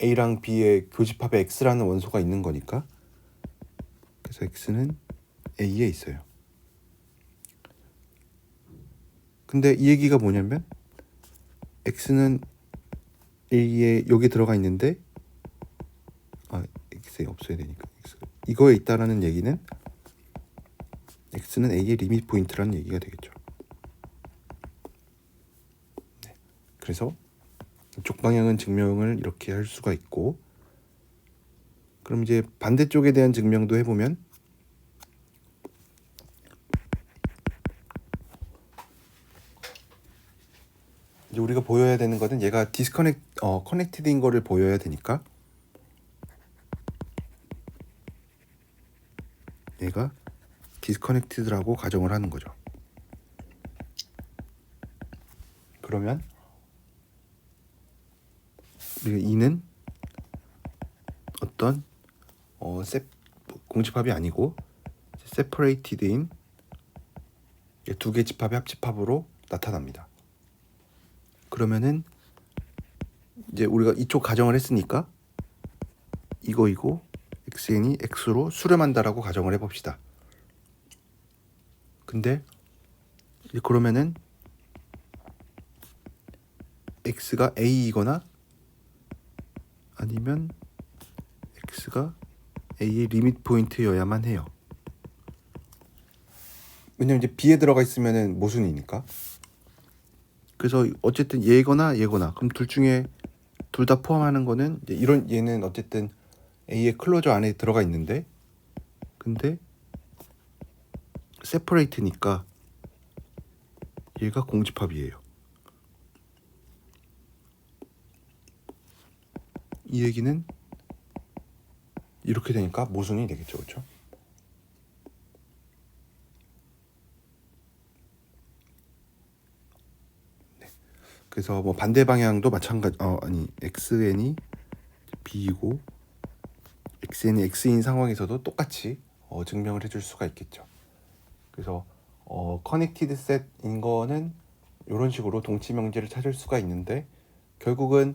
a랑 b의 교집합에 x라는 원소가 있는 거니까 그래서 x는 A에 있어요. 근데 이 얘기가 뭐냐면 X는 A에 여기 들어가 있는데 X에 없어야 되니까 이거에 있다라는 얘기는 X는 A의 리밋 포인트라는 얘기가 되겠죠. 네. 그래서 이쪽 방향은 증명을 이렇게 할 수가 있고, 그럼 이제 반대쪽에 대한 증명도 해보면 이제 우리가 보여야 되는 거는 얘가 커넥티드인 거를 보여야 되니까 얘가 디스커넥티드라고 가정을 하는 거죠. 그러면 우리가 E는 어떤 공집합이 아니고 세퍼레이티드인 두 개 집합의 합집합으로 나타납니다. 그러면은 이제 우리가 이쪽 가정을 했으니까 이거 xn이 x로 수렴한다라고 가정을 해봅시다. 근데 그러면은 x가 a이거나 아니면 x가 a의 리밋 포인트여야만 해요. 왜냐면 이제 b에 들어가 있으면은 모순이니까. 그래서 어쨌든 얘거나 그럼 둘 중에 둘 다 포함하는 거는 이제 얘는 어쨌든 A의 클로저 안에 들어가 있는데, 근데 세퍼레이트니까 얘가 공집합이에요. 이 얘기는 이렇게 되니까 모순이 되겠죠, 그렇죠? 네. 그래서 뭐 반대 방향도 마찬가지. xn이 b이고 xn이 x인 상황에서도 똑같이 증명을 해줄 수가 있겠죠. 그래서 커넥티드 셋인 거는 이런 식으로 동치 명제를 찾을 수가 있는데, 결국은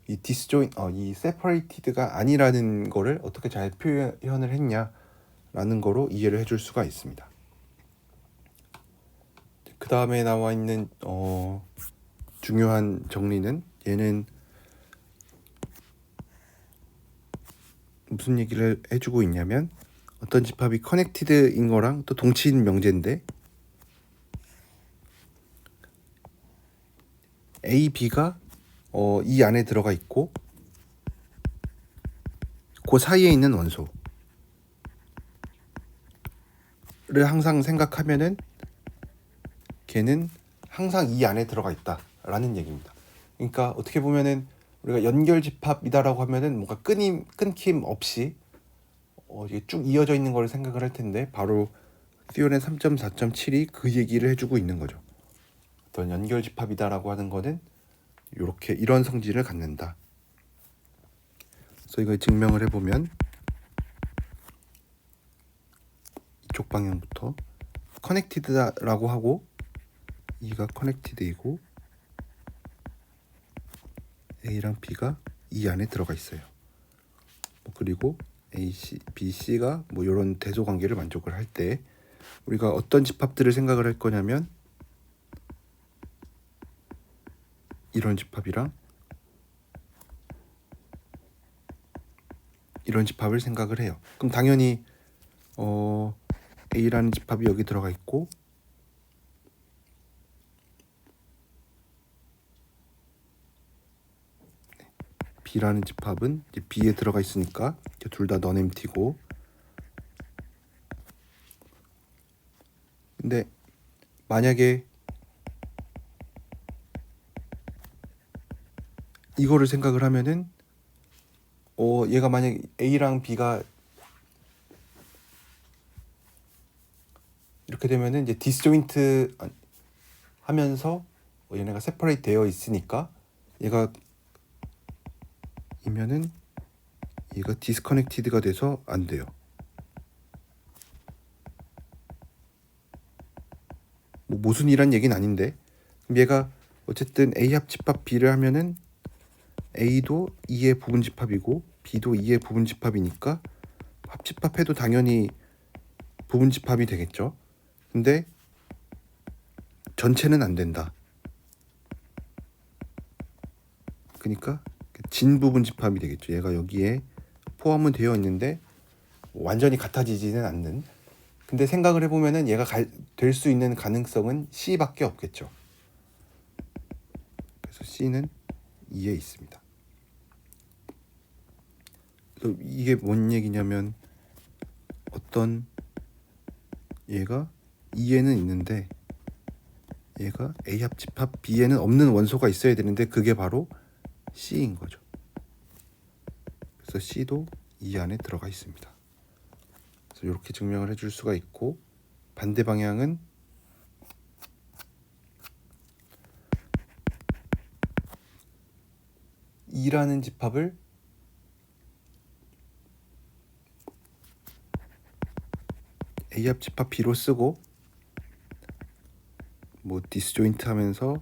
이 이 세퍼레이티드가 아니라는 거를 어떻게 잘 표현을 했냐라는 거로 이해를 해줄 수가 있습니다. 그 다음에 나와 있는 중요한 정리는, 얘는 무슨 얘기를 해주고 있냐면 어떤 집합이 커넥티드인 거랑 또 동치인 명제인데 A, B가 이 안에 들어가 있고 그 사이에 있는 원소를 항상 생각하면은 걔는 항상 이 안에 들어가 있다라는 얘기입니다. 그러니까 어떻게 보면은 우리가 연결 집합이다라고 하면은 뭔가 끊김 없이 이게 쭉 이어져 있는 걸 생각을 할 텐데, 바로 티오렘 3.4.7이 그 얘기를 해주고 있는 거죠. 어떤 연결 집합이다라고 하는 거는 이런 성질을 갖는다. 그래서 이걸 증명을 해보면 이쪽 방향부터 커넥티드라고 하고 E가 커넥티드이고 A랑 B가 이 안에 들어가 있어요. 그리고 AC, BC가 뭐 이런 대소 관계를 만족을 할 때 우리가 어떤 집합들을 생각을 할 거냐면 이런 집합이랑 이런 집합을 생각을 해요. 그럼 당연히 A라는 집합이 여기 들어가 있고 B라는 집합은 이제 B에 들어가 있으니까 둘 다 non-empty고, 근데 만약에 이거를 생각을 하면은 얘가 만약 A랑 B가 이렇게 되면은 이제 디스조인트 하면서 얘네가 세퍼레이트 되어 있으니까 얘가 디스커넥티드가 돼서 안 돼요. 뭐 모순이란 얘기는 아닌데, 얘가 어쨌든 A 합집합 B를 하면은 A도 2의 부분집합이고 B도 2의 부분집합이니까 합집합해도 당연히 부분 집합이 되겠죠. 근데 전체는 안 된다. 그러니까 진 부분 집합이 되겠죠. 얘가 여기에 포함은 되어 있는데 완전히 같아지지는 않는. 근데 생각을 해보면은 얘가 될 수 있는 가능성은 C밖에 없겠죠. 그래서 C는 2에 있습니다. 그래서 이게 뭔 얘기냐면 어떤 얘가 2에는 있는데 얘가 A 합집합 B에는 없는 원소가 있어야 되는데 그게 바로 C인 거죠. 그래서 C도 이 안에 들어가 있습니다. 그래서 이렇게 증명을 해줄 수가 있고, 반대 방향은 E라는 집합을 A 합집합 B로 쓰고 뭐 디스조인트 하면서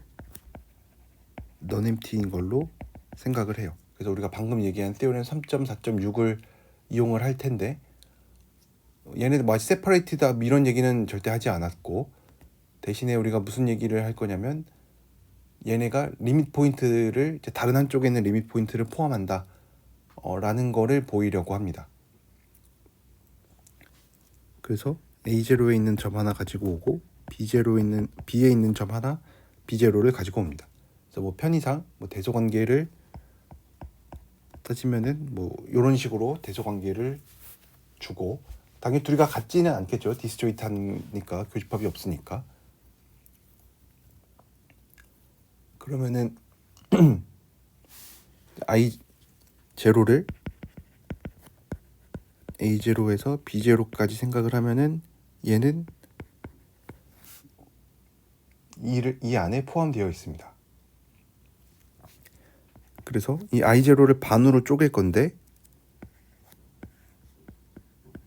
넌엠티인 걸로 생각을 해요. 그래서 우리가 방금 얘기한 테오렘 3.4.6을 이용을 할 텐데, 얘네들 뭐 세퍼레이트다 이런 얘기는 절대 하지 않았고, 대신에 우리가 무슨 얘기를 할 거냐면 얘네가 리밋 포인트를 이제 다른 한쪽에 있는 리밋 포인트를 포함한다 라는 거를 보이려고 합니다. 그래서 A0에 있는 점 하나 가지고 오고 B에 있는 점 하나 B0를 가지고 옵니다. 그래서 뭐 편의상 뭐 대소관계를 따지면은 뭐 이런 식으로 대소관계를 주고, 당연히 둘이가 같지는 않겠죠. 디스조이트하니까, 교집합이 없으니까. 그러면은 I0를 A0에서 B0까지 생각을 하면은 얘는 이 안에 포함되어 있습니다. 그래서 이 I0를 반으로 쪼갤 건데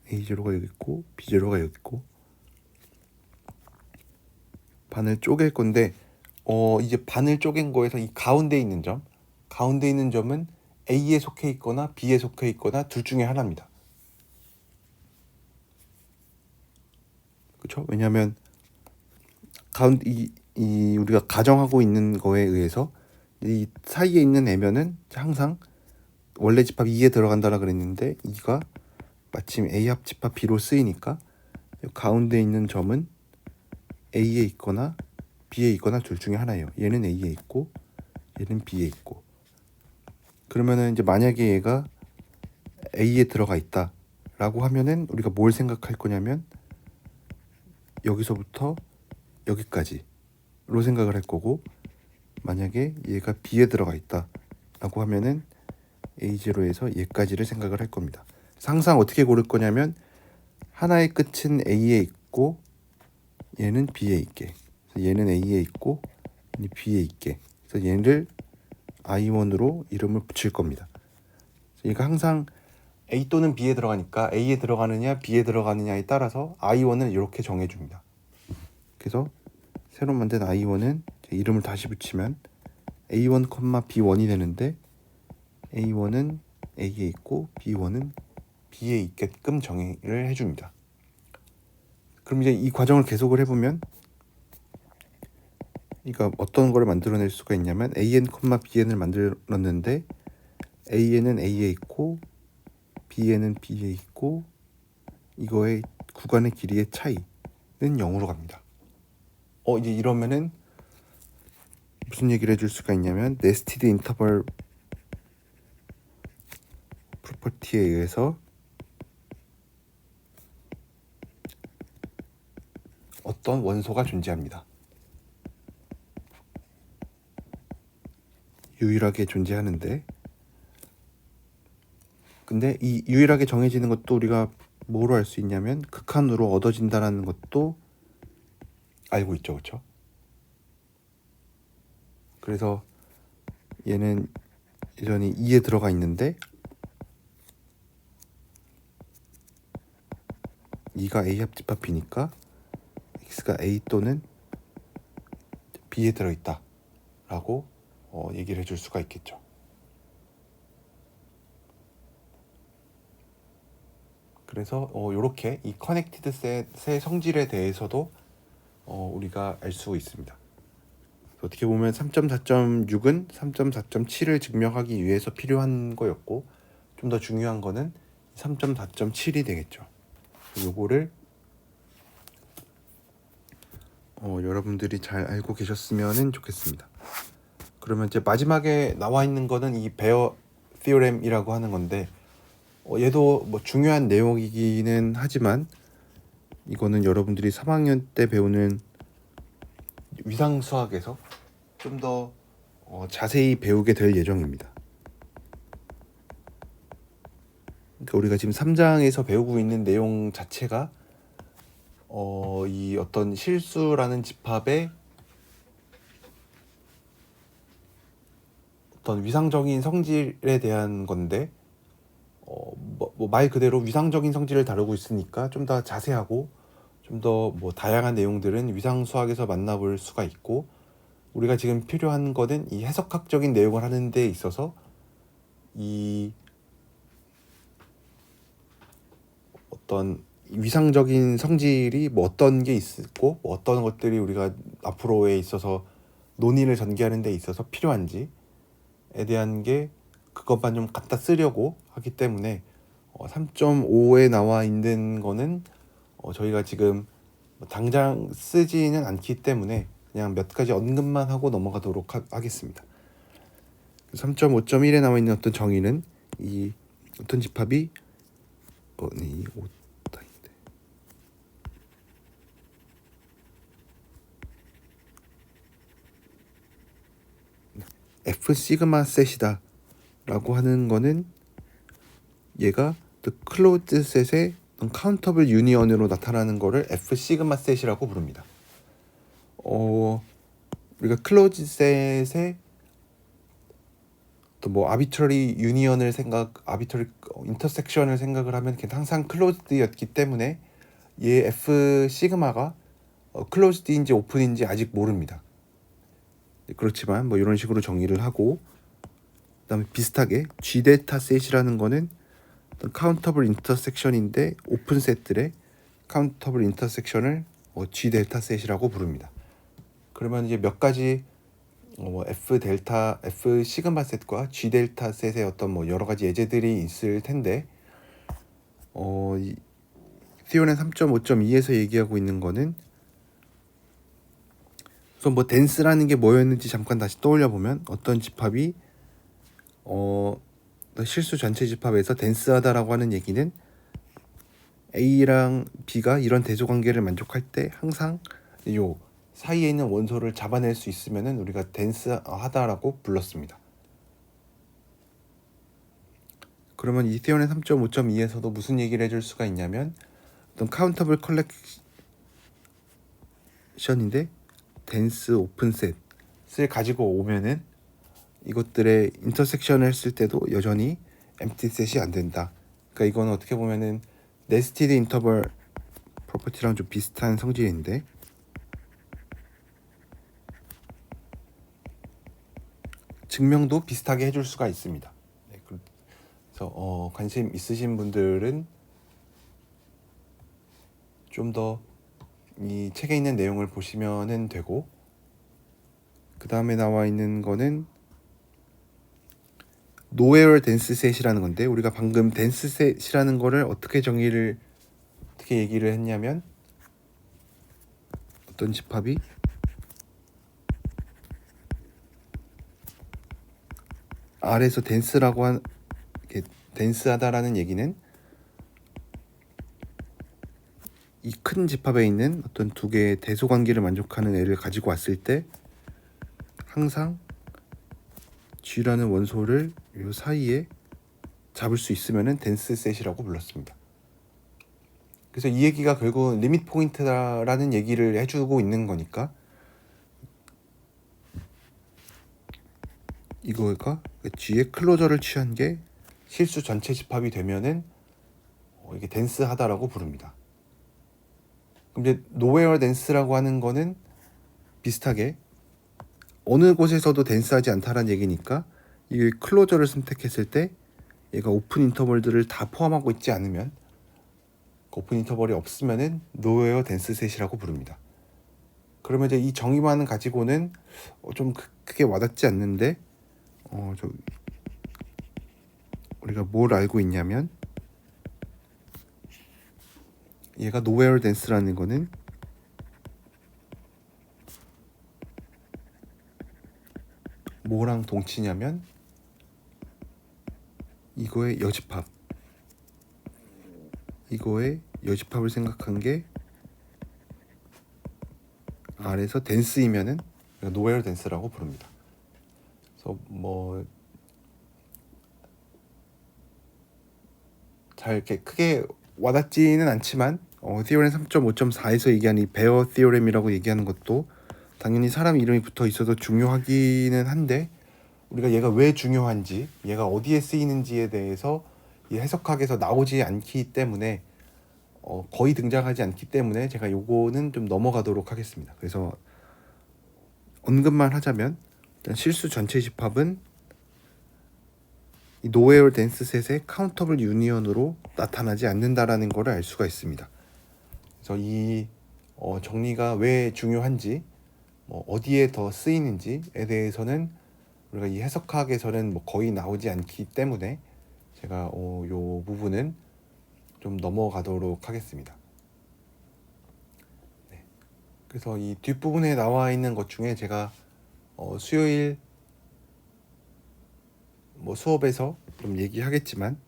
A0가 여기 있고 B0가 여기 있고 반을 쪼갤 건데 이제 반을 쪼갠 거에서 이 가운데 있는 점은 A에 속해 있거나 B에 속해 있거나 둘 중에 하나입니다. 그렇죠? 왜냐하면 이 우리가 가정하고 있는 거에 의해서 이 사이에 있는 애면은 항상 원래 집합 2에 들어간다라 그랬는데 2가 마침 A 합집합 B로 쓰이니까 가운데 있는 점은 A에 있거나 B에 있거나 둘 중에 하나예요. 얘는 A에 있고 얘는 B에 있고. 그러면은 이제 만약에 얘가 A에 들어가 있다 라고 하면은 우리가 뭘 생각할 거냐면 여기서부터 여기까지로 생각을 할 거고, 만약에 얘가 B에 들어가 있다 라고 하면은 A0에서 얘까지를 생각을 할 겁니다. 항상 어떻게 고를 거냐면 하나의 끝은 A에 있고 얘는 B에 있게, 얘는 A에 있고 얘는 B에 있게, 그래서 얘를 I1으로 이름을 붙일 겁니다. 그러니까 항상 A 또는 B에 들어가니까 A에 들어가느냐 B에 들어가느냐에 따라서 I1을 이렇게 정해줍니다. 그래서 새로 만든 I1은 이름을 다시 붙이면 A1, B1이 되는데 A1은 A에 있고 B1은 B에 있게끔 정의를 해줍니다. 그럼 이제 이 과정을 계속을 해보면 그러니까 어떤 거를 만들어낼 수가 있냐면 AN, BN을 만들었는데 AN은 A에 있고 BN은 B에 있고 이거의 구간의 길이의 차이는 0으로 갑니다. 이제 이러면은 무슨 얘기를 해줄 수가 있냐면 네스티드 인터벌 프로퍼티에 의해서 어떤 원소가 존재합니다. 유일하게 존재하는데, 근데 이 유일하게 정해지는 것도 우리가 뭐로 알 수 있냐면 극한으로 얻어진다라는 것도 알고 있죠, 그렇죠? 그래서 얘는 여전히 2에 들어가 있는데 2가 A 합집합 B니까 X가 A 또는 B에 들어있다 라고 얘기를 해줄 수가 있겠죠. 그래서 이렇게 이 커넥티드 셋의 성질에 대해서도 우리가 알 수 있습니다. 어떻게 보면 3.4.6은 3.4.7을 증명하기 위해서 필요한 거였고, 좀 더 중요한 거는 3.4.7이 되겠죠. 요거를 여러분들이 잘 알고 계셨으면 좋겠습니다. 그러면 이제 마지막에 나와 있는 거는 이 베어 티오렘이라고 하는 건데, 얘도 뭐 중요한 내용이기는 하지만 이거는 여러분들이 3학년 때 배우는 위상 수학에서 좀 더 자세히 배우게 될 예정입니다. 그러니까 우리가 지금 3장에서 배우고 있는 내용 자체가 이 어떤 실수라는 집합의 어떤 위상적인 성질에 대한 건데, 말 그대로 위상적인 성질을 다루고 있으니까 좀 더 자세하고 좀 더 뭐 다양한 내용들은 위상 수학에서 만나볼 수가 있고, 우리가 지금 필요한 거는 이 해석학적인 내용을 하는 데 있어서 이 어떤 위상적인 성질이 뭐 어떤 게 있고, 뭐 어떤 것들이 우리가 앞으로에 있어서 논의를 전개하는 데 있어서 필요한지에 대한 게 그것만 좀 갖다 쓰려고 하기 때문에 3.5에 나와 있는 거는 저희가 지금 당장 쓰지는 않기 때문에 그냥 몇 가지 언급만 하고 넘어가도록 하겠습니다. 3.5.1에 나와 있는 어떤 정의는 이 어떤 집합이 이 F 시그마 셋이다 라고 하는 거는 얘가 the closed set의 countable union으로 나타나는 거를 F 시그마 셋이라고 부릅니다. 우리가 closed set의 또 뭐 arbitrary union을 arbitrary intersection을 생각을 하면 항상 closed였기 때문에 얘 F 시그마가 closed인지 open인지 아직 모릅니다. 그렇지만 뭐 이런 식으로 정의를 하고, 그다음에 비슷하게 G 델타 셋이라는 거는 countable intersection인데 오픈 셋들의 countable intersection을 G 델타 셋이라고 부릅니다. 그러면 이제 몇 가지 F 시그마 셋과 G 델타 셋의 어떤 뭐 여러 가지 예제들이 있을 텐데, 이 티오렘 3.5.2에서 얘기하고 있는 거는, 우선 뭐 덴스라는 게 뭐였는지 잠깐 다시 떠올려 보면, 어떤 집합이 실수 전체 집합에서 덴스하다라고 하는 얘기는 A랑 B가 이런 대조 관계를 만족할 때 항상 요 사이에 있는 원소를 잡아낼 수 있으면은 우리가 덴스하다라고 불렀습니다. 그러면 이 티오렘 3.5.2에서도 무슨 얘기를 해줄 수가 있냐면, 어떤 카운터블 컬렉션인데 덴스 오픈 셋을 가지고 오면은 이것들의 인터섹션을 했을 때도 여전히 엠프티 셋이 안 된다. 그러니까 이거는 어떻게 보면은 네스티드 인터벌 프로퍼티랑 좀 비슷한 성질인데, 증명도 비슷하게 해줄 수가 있습니다. 네, 그래서 관심 있으신 분들은 좀 더 이 책에 있는 내용을 보시면은 되고, 그 다음에 나와 있는 거는 노에어 덴스 셋이라는 건데, 우리가 방금 덴스 셋이라는 거를 어떻게 얘기를 했냐면, 어떤 집합이 R에서 덴스하다라는 얘기는 이 큰 집합에 있는 어떤 두 개의 대소 관계를 만족하는 애를 가지고 왔을 때 항상 G라는 원소를 이 사이에 잡을 수 있으면은 덴스 셋이라고 불렀습니다. 그래서 이 얘기가 결국 리밋 포인트라는 얘기를 해주고 있는 거니까, 이거가 G의 클로저를 취한 게 실수 전체 집합이 되면은 이게 덴스하다라고 부릅니다. 그럼 이제 노웨어 덴스라고 하는 거는 비슷하게 어느 곳에서도 덴스하지 않다라는 얘기니까, 이 클로저를 선택했을 때 얘가 오픈 인터벌들을 다 포함하고 있지 않으면 오픈 인터벌이 없으면은 노웨어 댄스 셋이라고 부릅니다. 그러면 이제 이 정의만 가지고는 좀 크게 와닿지 않는데 우리가 뭘 알고 있냐면 얘가 노웨어 댄스라는 거는 뭐랑 동치냐면 이거의 여집합을 생각한 게 아래서 댄스이면은 노웨어 댄스라고 부릅니다. 그래서 뭐 잘 이렇게 크게 와닿지는 않지만 티오렘 3.5.4에서 얘기하는 이 베어 티오렘이라고 얘기하는 것도 당연히 사람 이름이 붙어 있어서 중요하기는 한데 우리가 얘가 왜 중요한지, 얘가 어디에 쓰이는지에 대해서 이 해석학에서 나오지 않기 때문에 거의 등장하지 않기 때문에 제가 요거는 좀 넘어가도록 하겠습니다. 그래서 언급만 하자면 일단 실수 전체 집합은 이 노웨어 댄스셋의 카운터블 유니언으로 나타나지 않는다라는 것을 알 수가 있습니다. 그래서 이 정리가 왜 중요한지, 어디에 더 쓰이는지에 대해서는 우리가 이 해석학에서는 뭐 거의 나오지 않기 때문에 제가 요 부분은 좀 넘어가도록 하겠습니다. 네. 그래서 이 뒷부분에 나와 있는 것 중에 제가 수요일 뭐 수업에서 좀 얘기하겠지만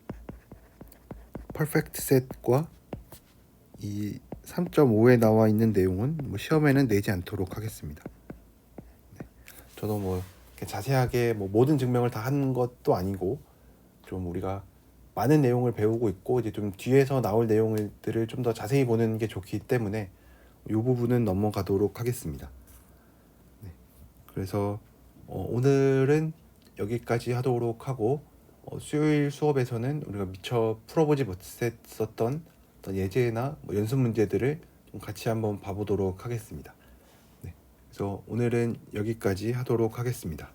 퍼펙트 셋과 이 3.5에 나와 있는 내용은 뭐 시험에는 내지 않도록 하겠습니다. 네. 저도 뭐 이렇게 자세하게 뭐 모든 증명을 다 한 것도 아니고 좀 우리가 많은 내용을 배우고 있고 이제 좀 뒤에서 나올 내용들을 좀 더 자세히 보는 게 좋기 때문에 이 부분은 넘어가도록 하겠습니다. 네. 그래서 오늘은 여기까지 하도록 하고 수요일 수업에서는 우리가 미처 풀어보지 못했었던 어떤 예제나 뭐 연습 문제들을 좀 같이 한번 봐보도록 하겠습니다. 네. 그래서 오늘은 여기까지 하도록 하겠습니다.